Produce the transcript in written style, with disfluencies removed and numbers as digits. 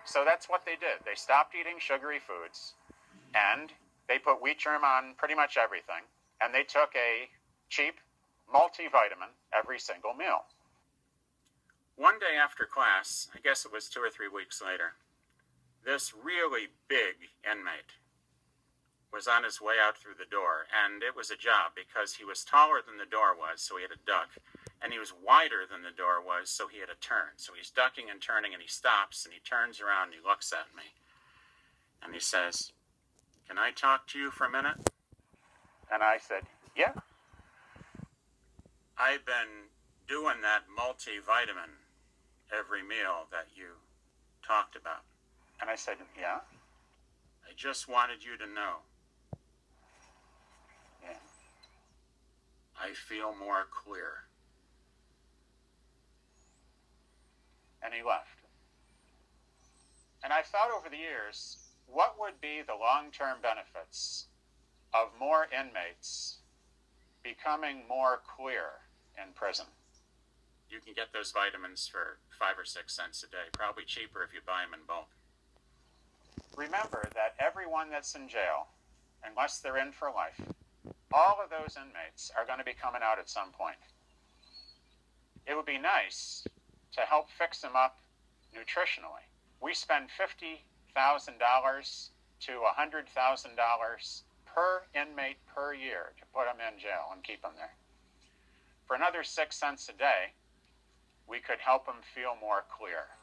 So that's what they did. They stopped eating sugary foods, and they put wheat germ on pretty much everything, and they took a cheap multivitamin every single meal. One day after class, I guess it was 2 or 3 weeks later, this really big inmate was on his way out through the door, and it was a job because he was taller than the door was, so he had to duck, and he was wider than the door was, so he had to turn. So he's ducking and turning, and he stops, and he turns around, and he looks at me, and he says, "Can I talk to you for a minute?" And I said, "Yeah." "I've been doing that multivitamin every meal that you talked about." And I said, "Yeah." "I just wanted you to know. Yeah. I feel more clear." And he left. And I thought over the years, what would be the long-term benefits of more inmates becoming more clear in prison? You can get those vitamins for 5 or 6 cents a day, probably cheaper if you buy them in bulk. Remember that everyone that's in jail, unless they're in for life, all of those inmates are going to be coming out at some point. It would be nice to help fix them up nutritionally. We spend $50,000 to $100,000 per inmate per year to put them in jail and keep them there. For another 6 cents a day, we could help them feel more clear.